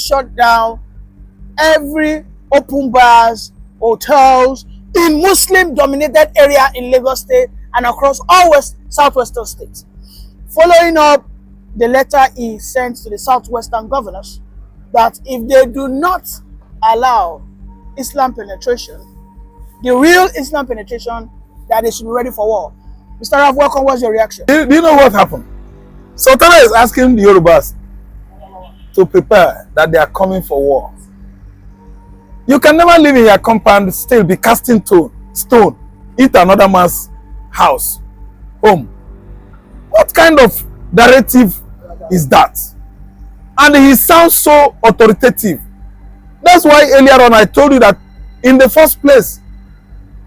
shut down every open bars, hotels in Muslim-dominated area in Lagos State and across all southwestern states. Following up the letter he sent to the southwestern governors that if they do not allow Islam penetration, the real Islam penetration, that they should be ready for war. Mr. Raf, welcome. What's your reaction? Do you know what happened? Sultan is asking the Yorubas to prepare that they are coming for war. You can never live in your compound still be casting stone into another man's house, home. What kind of directive is that? And he sounds so authoritative. That's why earlier on I told you that in the first place,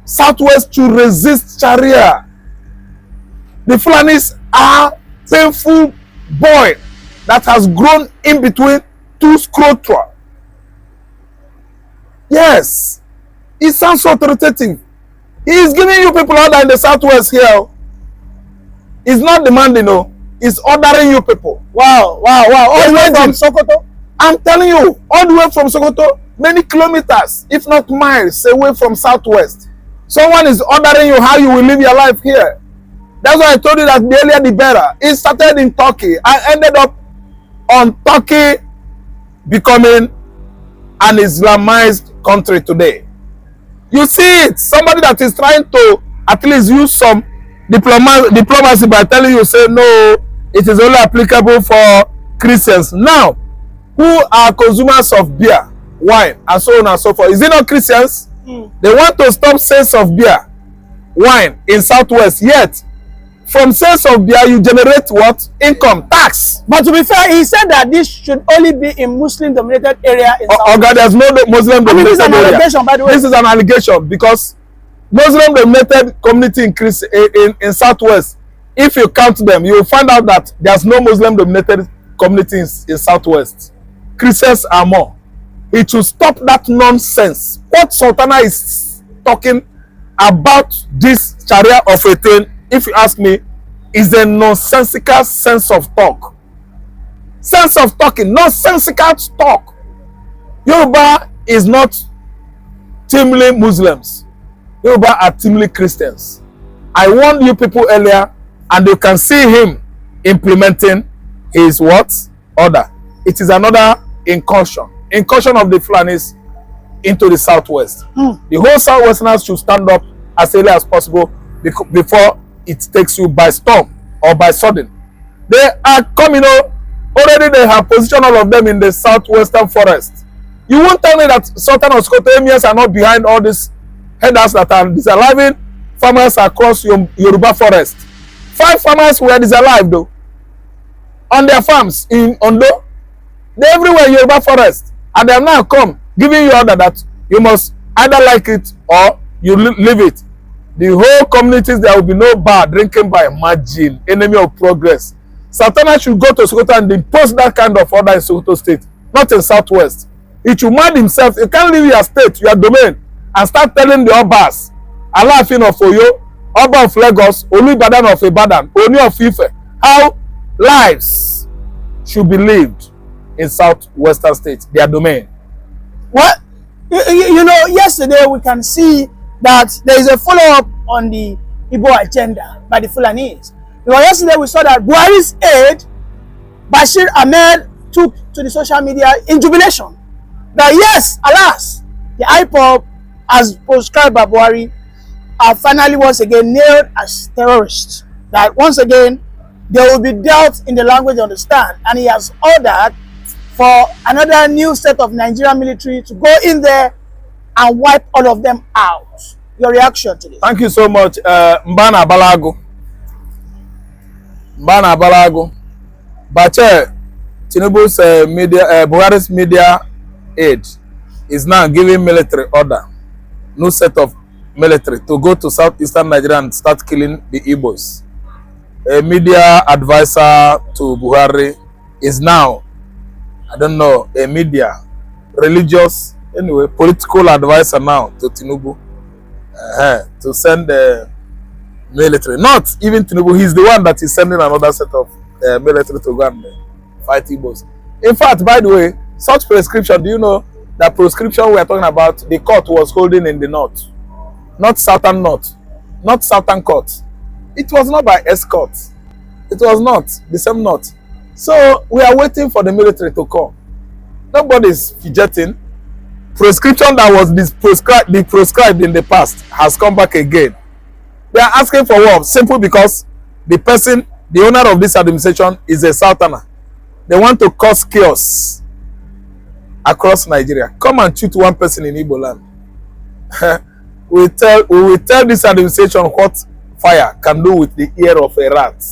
Southwest should resist Sharia. The Fulanis are painful boy that has grown in between two scrotra. Yes, it sounds so authoritative. He is giving you people order in the Southwest here. He's not demanding, no. He's ordering you people. Wow. All the way from Sokoto? I'm telling you, all the way from Sokoto, many kilometers, if not miles, away from Southwest. Someone is ordering you how you will live your life here. That's why I told you that the earlier the better. It started in Turkey. I ended up on Turkey becoming an Islamized country today. You see it. Somebody that is trying to at least use some diplomacy by telling you, say, no, it is only applicable for Christians. Now, who are consumers of beer, wine, and so on and so forth? Is it not Christians? They want to stop sales of beer, wine in Southwest, yet from sales of beer you generate what? Income, tax. But to be fair, he said that this should only be in Muslim-dominated area in Southwest. God, there's no Muslim-dominated this is an allegation, by the way. This is an allegation because Muslim-dominated community in Southwest, if you count them, you will find out that there's no Muslim-dominated communities in Southwest. Christians are more. It should stop that nonsense. What Sultana is talking about this Sharia of a thing, if you ask me, is a nonsensical sense of talk. Sense of talking, nonsensical talk. Yoruba is not teamly Muslims. Yoruba are teamly Christians. I warned you people earlier, and you can see him implementing his what? Order. It is another incursion of the Fulanis into the Southwest. The whole Southwesterners should stand up as early as possible before it takes you by storm or by sudden. They are coming out. Already they have positioned all of them in the Southwestern forest. You won't tell me that Sultan of Scotland are not behind all these headers that are disaliving farmers across Yoruba forest. 5 farmers were disallowed though on their farms in Ondo. They're everywhere in Yoruba forest, and they have now come giving you order that you must either like it or you leave it. The whole communities, there will be no bar drinking by margin, enemy of progress. Sultana should go to Sokoto and impose that kind of order in Sokoto State, not in Southwest. He should mad himself. You can't leave your state, your domain, and start telling the Obas, Alaafin of Oyo, Oba of Lagos, Olubadan of Ibadan, Oni of Ife, how lives should be lived in Southwestern states, their domain. Well, you know, yesterday we can see that there is a follow-up on the Igbo agenda by the Fulanis. Because yesterday we saw that Buhari's aide, Bashir Ahmed, took to the social media in jubilation that yes, alas, the IPOB, as prescribed by Buhari, are finally once again nailed as terrorists. That once again, they will be dealt in the language they understand. And he has ordered for another new set of Nigerian military to go in there and wipe all of them out. Your reaction to this? Thank you so much. Mbana Balago. Bache, Tinubu's Buhari's media aid is now giving military order, no set of military, to go to southeastern Nigeria and start killing the Igbos. A media advisor to Buhari is now, I don't know, a media, religious, anyway, political advisor now to Tinubu to send the military. Not even Tinubu, he's the one that is sending another set of military to go and fight Igbos. In fact, by the way, Such prescription, do you know that prescription we are talking about, the court was holding in the north, not southern north, not southern court. It was not by escort. It was not the same north. So we are waiting for the military to come. Nobody's fidgeting. Prescription that was prescribed in the past has come back again. They are asking for what? Simple because the person, the owner of this administration, is a Sultan. They want to cause chaos across Nigeria. Come and shoot one person in Igbo land. we will tell this administration what fire can do with the ear of a rat.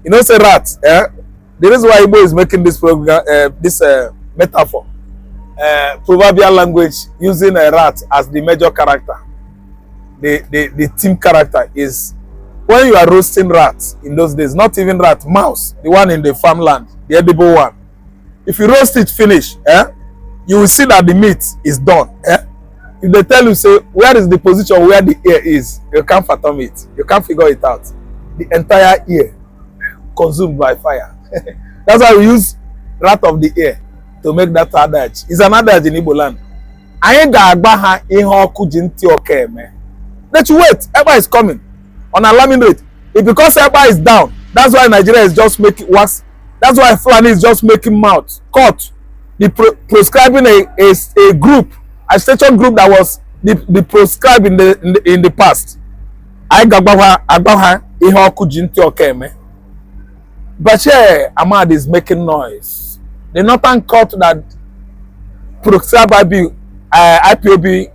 You know, say rat. The reason why Igbo is making this program, this metaphor, proverbial language, using a rat as the major character, the team character, is when you are roasting rats in those days, not even rat, mouse, the one in the farmland, the edible one. If you roast it finish, you will see that the meat is done. If they tell you, say, where is the position where the ear is, you can't fathom it. You can't figure it out. The entire ear consumed by fire. That's why we use rat of the ear to make that adage. It's an adage in Igbo land. Let you wait. Eba is coming on alarming rate. It's because Eba is down. That's why Nigeria is just making worse. That's why Fulani is just making mouth. Court. Prescribing a group, a station group that was the prescribed in the past. Bashir Ahmad is making noise. The northern court that prescribed IPOB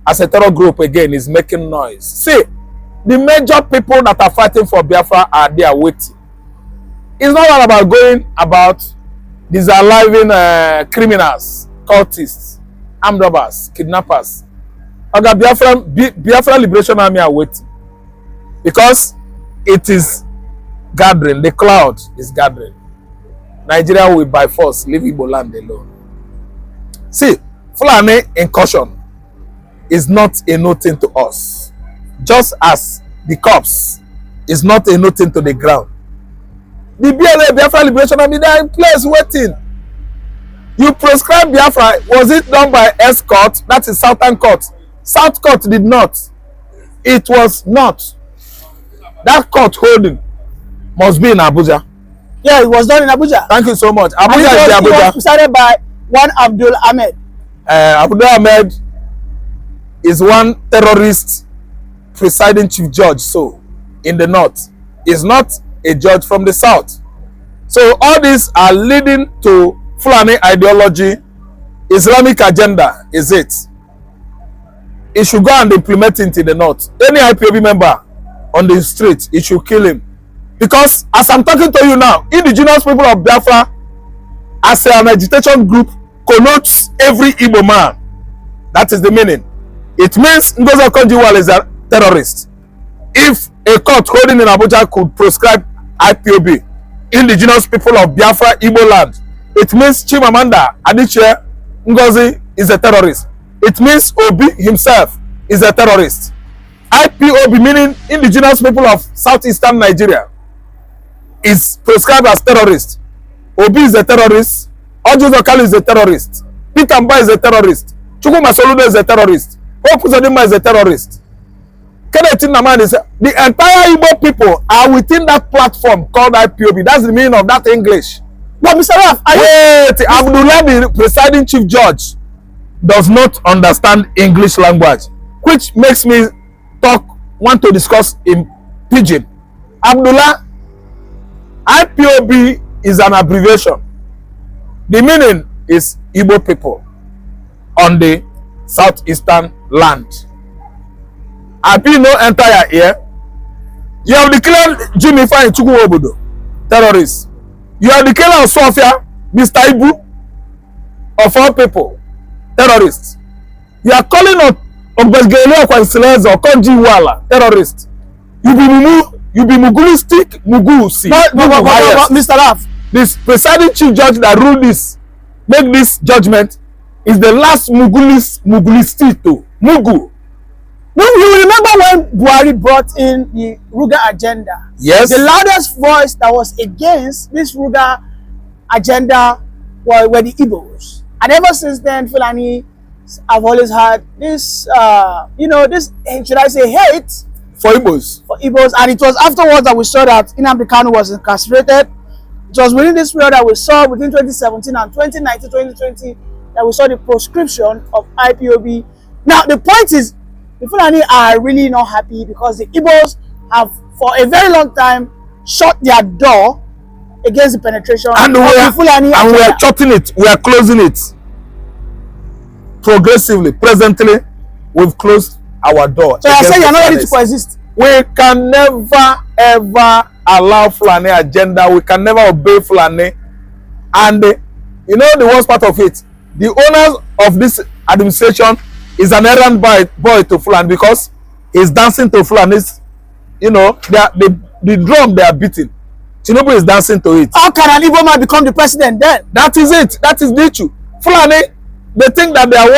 as a terror group again is making noise. See, the major people that are fighting for Biafra are there waiting. It's not all about going about disaliving criminals, cultists, armed robbers, kidnappers. Biafra Liberation Army are waiting because it is gathering. The cloud is gathering. Nigeria will by force leave Igbo land alone. See, Fulani incursion is not a nothing to us, just as the corpse is not a nothing to the ground. The BLA, Biafra Liberation Army, they are in place waiting. You prescribe Biafra. Was it done by escort? That is Southern Court. South Court did not. It was not. That court holding must be in Abuja. Yeah, it was done in Abuja. Thank you so much. Abuja is the Abuja. It was decided by one Abdul Ahmed. Abdul Ahmed is one terrorist presiding chief judge. So, in the north, is not a judge from the south. So all these are leading to Fulani ideology, Islamic agenda is it. It should go and implement it in the north. Any IPOB member on the street, it should kill him. Because as I'm talking to you now, indigenous people of Biafra, as an agitation group, connotes every Igbo man. That is the meaning. It means Ngozi Okonjo-Iweala is a terrorist. If a court holding in Abuja could prescribe IPOB, indigenous people of Biafra, Igbo land, it means Chimamanda Adichie Ngozi is a terrorist. It means Obi himself is a terrorist. IPOB, meaning indigenous people of southeastern Nigeria, is prescribed as terrorist. Obi is a terrorist. Ojo Zokali is a terrorist. Peter Mba is a terrorist. Chukwuma Soludo is a terrorist. Hope Uzodinma is a terrorist. Kenneth Naman is the entire Igbo people are within that platform called IPOB. That's the meaning of that English. But Mr. Raf, wait, Abdullah, the presiding chief judge, does not understand English language, which makes me want to discuss in pidgin. Abdullah, IPOB is an abbreviation. The meaning is Igbo people on the southeastern land. Abi no entire here. You have declared Jimmy Fine Chukwu Obodo terrorists. You have declared Sofia, Mr. Ibu, of all people, terrorists. You are calling on Ogbesgele Okwansileze or Okonjo-Iweala terrorists. You be Mugulistic Mugusi. But Mr. Raf, this presiding chief judge that ruled this, make this judgment, is the last Mugulistito. Mugu. You remember when Buhari brought in the Ruga agenda? Yes. The loudest voice that was against this Ruga agenda were the Igbos. And ever since then, Fulani have always had this, this, should I say, hate For Igbos. for Igbos. And it was afterwards that we saw that Nnamdi Kanu was incarcerated. It was within this period that we saw between 2017 and 2019, 2020 that we saw the proscription of IPOB. Now, the point is, the Fulani are really not happy because the Igbos have, for a very long time, shut their door against the penetration And of the Fulani. And we are shutting it. We are closing it. Progressively. Presently, we've closed our door. So I say you're not ready to coexist. We can never, ever allow Fulani agenda. We can never obey Fulani. And you know the worst part of it? The owners of this administration is an errand boy to Fulani because he's dancing to Fulani's, the drum they are beating. Tinubu is dancing to it. How can an Igbo man become the president then? That is it. That is the issue. Fulani, they think that they are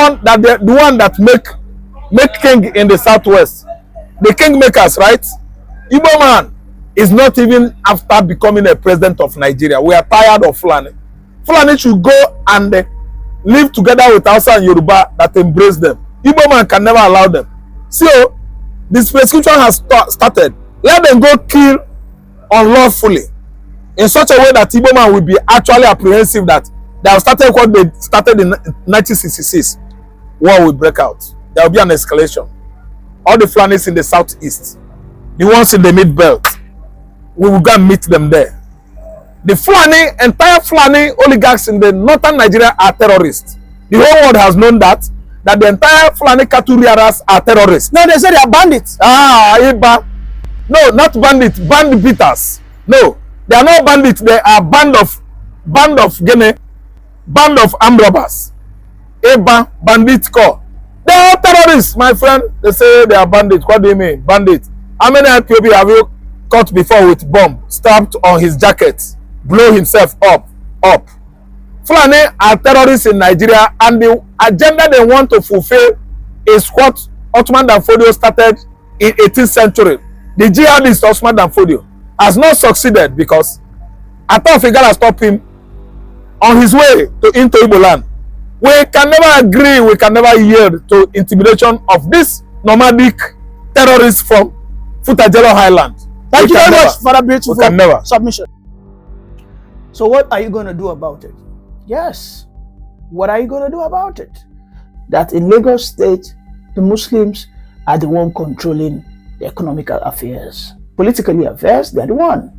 the one that make king in the southwest. The kingmakers, right? Igbo man is not even after becoming a president of Nigeria. We are tired of Fulani. Fulani should go and live together with Hausa and Yoruba that embrace them. Igbo man can never allow them. So, this prescription has started. Let them go kill unlawfully in such a way that Igbo man will be actually apprehensive that they have started what they started in 1966. War will break out. There will be an escalation. All the Fulanis in the southeast, the ones in the mid-belt, we will go and meet them there. The entire Fulani oligarchs in the northern Nigeria are terrorists. The whole world has known that the entire Fulani cattle rearers are terrorists. No, they say they are bandits. Iba. No, not bandits, band beaters. No, they are not bandits. They are band of armed robbers. Iba, bandit corps. They are terrorists, my friend. They say they are bandits. What do you mean, bandits? How many IPOB have you caught before with bomb strapped on his jacket, blow himself up? Fulani are terrorists in Nigeria, and the agenda they want to fulfill is what Ottoman Danfodio started in 18th century. The jihadist Osman Danfodio has not succeeded because Atofigala stopped him on his way into Igbo land. We can never agree, we can never yield to intimidation of this nomadic terrorists from Futajelo Highland. Thank you very much for that beautiful submission. So what are you going to do about it? Yes. What are you going to do about it? That in Lagos State, the Muslims are the one controlling the economical affairs. Politically affairs, they're the one.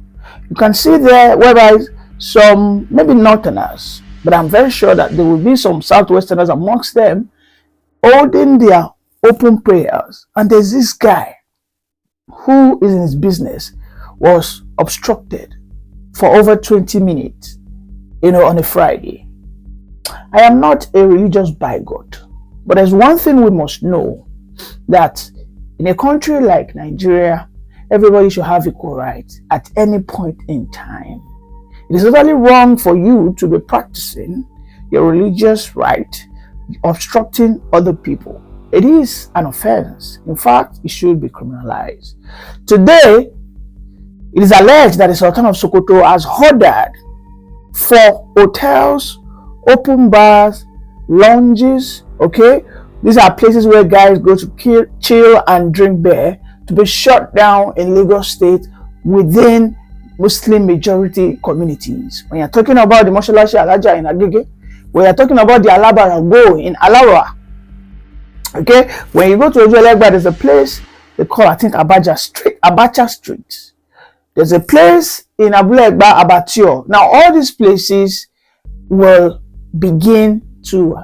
You can see there whereby some, maybe northerners, but I'm very sure that there will be some southwesterners amongst them holding their open prayers. And there's this guy who is in his business was obstructed for over 20 minutes, on a Friday. I am not a religious bigot, but there's one thing we must know, that in a country like Nigeria, everybody should have equal rights at any point in time. It is totally wrong for you to be practicing your religious right, obstructing other people. It is an offense. In fact, it should be criminalized. Today, it is alleged that the Sultan of Sokoto has ordered for hotels, open bars, lounges, okay? These are places where guys go to chill and drink beer, to be shut down in Lagos State within Muslim majority communities. When you're talking about the Moshalashi Alaja in Agege, when you're talking about the Alabarago in Alawa, okay? When you go to Ojuelegba, there's a place they call, I think, Abacha Street. There's a place in Abulegba, Abatio. Now, all these places will begin to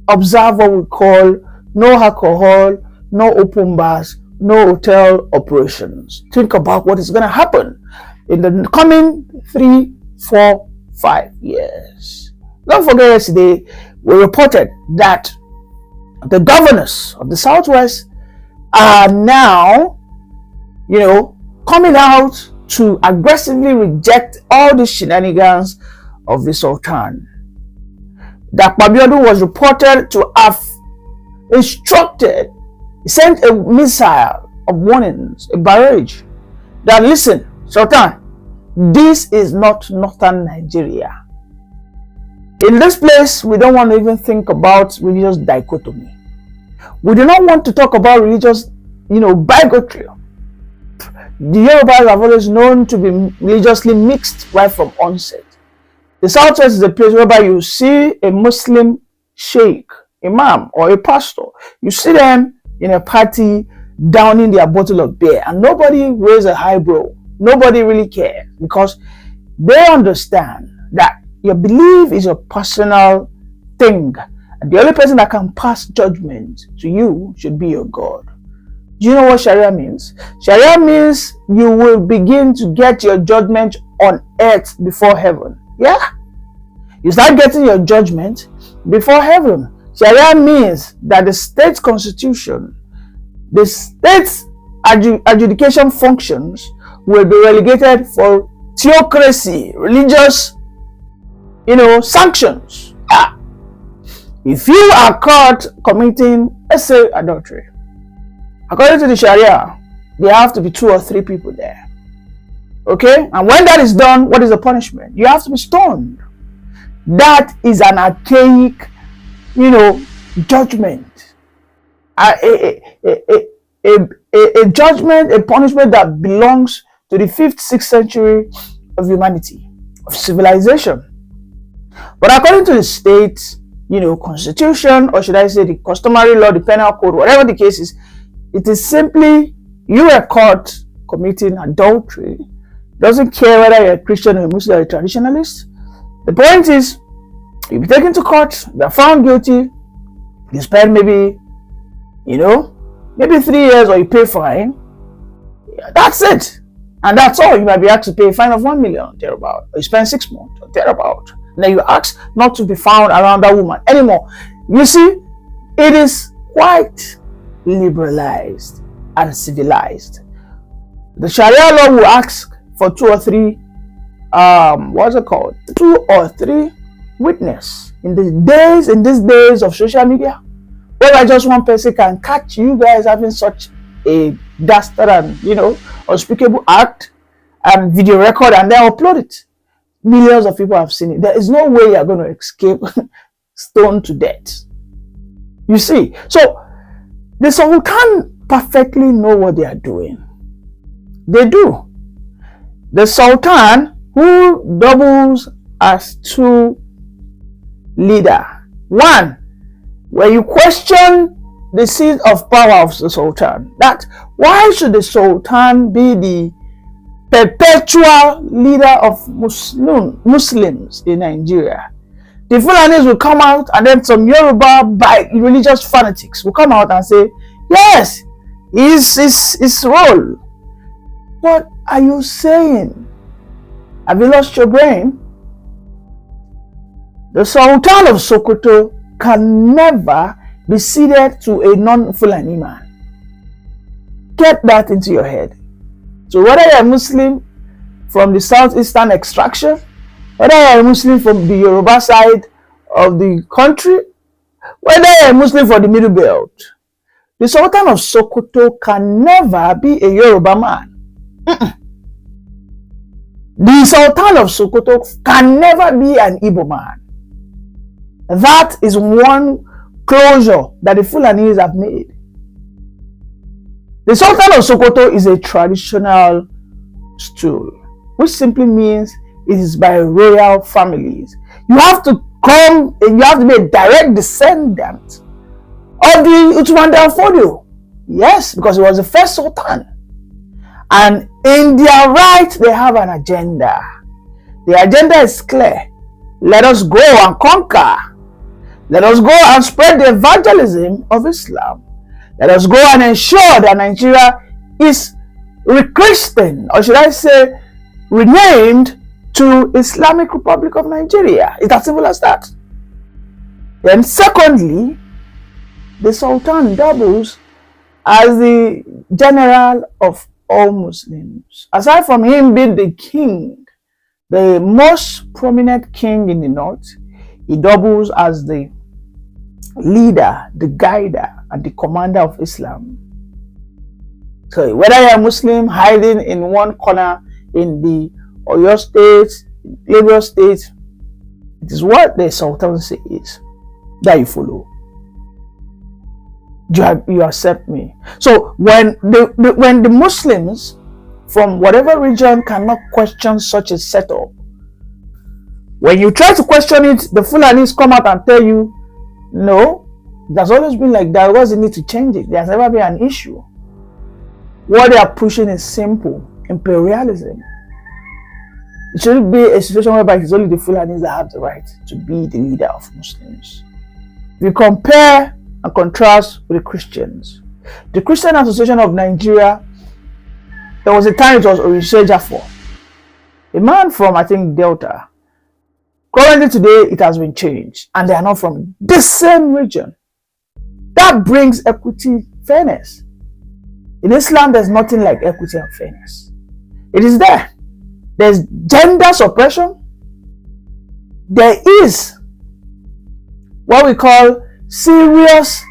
observe what we call no alcohol, no open bars, no hotel operations. Think about what is going to happen in the coming 3, 4, 5 years. Don't forget, yesterday we reported that the governors of the Southwest are now, coming out to aggressively reject all the shenanigans of the Sultan. That Abiodun was reported to have instructed, sent a missile of warnings, a barrage, that listen, Sultan, this is not northern Nigeria. In this place, we don't want to even think about religious dichotomy. We do not want to talk about religious, bigotry. The Yorubas have always known to be religiously mixed right from onset. The Southwest is a place whereby you see a Muslim sheikh, imam, or a pastor. You see them in a party downing their bottle of beer, and nobody raises a highbrow. Nobody really cares because they understand that your belief is a personal thing, and the only person that can pass judgment to you should be your God. Do you know what Sharia means? Sharia means you will begin to get your judgment on earth before heaven. Yeah? You start getting your judgment before heaven. Sharia means that the state constitution, the state's adjudication functions will be relegated for theocracy, religious, sanctions. If you are caught committing, let's say, adultery, according to the Sharia, there have to be 2 or 3 people there. Okay? And when that is done, what is the punishment? You have to be stoned. That is an archaic, judgment. A judgment, a punishment that belongs to the 5th, 6th century of humanity, of civilization. But according to the state, constitution, or should I say the customary law, the penal code, whatever the case is, it is simply you are caught committing adultery. Doesn't care whether you're a Christian or a Muslim or a traditionalist. The point is, you'll be taken to court, you're found guilty, you spend maybe 3 years or you pay fine. Yeah, that's it. And that's all. You might be asked to pay a fine of 1 million, thereabout. Or you spend 6 months, or thereabout. And then you ask not to be found around that woman anymore. You see, it is quite liberalized and civilized. The Sharia law will ask for 2 or 3, 2 or 3 witness in these days of social media, whereby just one person can catch you guys having such a dastard and unspeakable act and video record and then upload it. Millions of people have seen it. There is no way you're going to escape stoned to death. You see, so the Sultan perfectly know what they are doing. They do. The Sultan, who doubles as 2 leader. 1, when you question the seat of power of the Sultan, that why should the Sultan be the perpetual leader of Muslims in Nigeria? The Fulanis will come out, and then some Yoruba by religious fanatics will come out and say, yes, it's his role. What are you saying? Have you lost your brain? The Sultan of Sokoto can never be ceded to a non-Fulani man. Get that into your head. So whether you're a Muslim from the southeastern extraction, whether you're a Muslim from the Yoruba side of the country, whether you're a Muslim from the Middle Belt, the Sultan of Sokoto can never be a Yoruba man. The Sultan of Sokoto can never be an Igbo man. That is one closure that the Fulanis have made. The Sultan of Sokoto is a traditional stool, which simply means it is by royal families. You have to be a direct descendant of the Uthman Fodio. Yes, because he was the first Sultan. And in their right, they have an agenda. The agenda is clear. Let us go and conquer. Let us go and spread the evangelism of Islam. Let us go and ensure that Nigeria is rechristened, or should I say, renamed to Islamic Republic of Nigeria. It's as simple as that. Then secondly, the Sultan doubles as the general of all Muslims. Aside from him being the king, the most prominent king in the north, he doubles as the leader, the guider, and the commander of Islam. So whether you're a Muslim hiding in one corner in the Oyo State, Lagos State, It is what the Sultan says that you follow. You accept me. So when the Muslims from whatever region cannot question such a setup, when you try to question it, the Fulanis come out and tell you, no, it has always been like that. What's the need to change it? There's never been an issue. What they are pushing is simple imperialism. It shouldn't be a situation whereby it's only the Fulanis that have the right to be the leader of Muslims. If you compare and contrast with the Christians, the Christian Association of Nigeria, there was a time it was Orisha Jafo, a man from, I think, Delta. Currently today, it has been changed, and they are not from the same region. That brings equity, fairness. In Islam, there's nothing like equity and fairness. It is there. There's gender suppression. There is what we call serious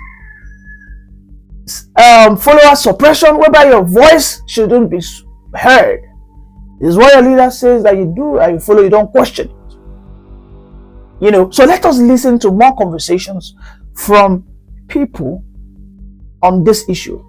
follower suppression, whereby your voice shouldn't be heard. This is what your leader says that you do and you follow, you don't question it. So let us listen to more conversations from people on this issue.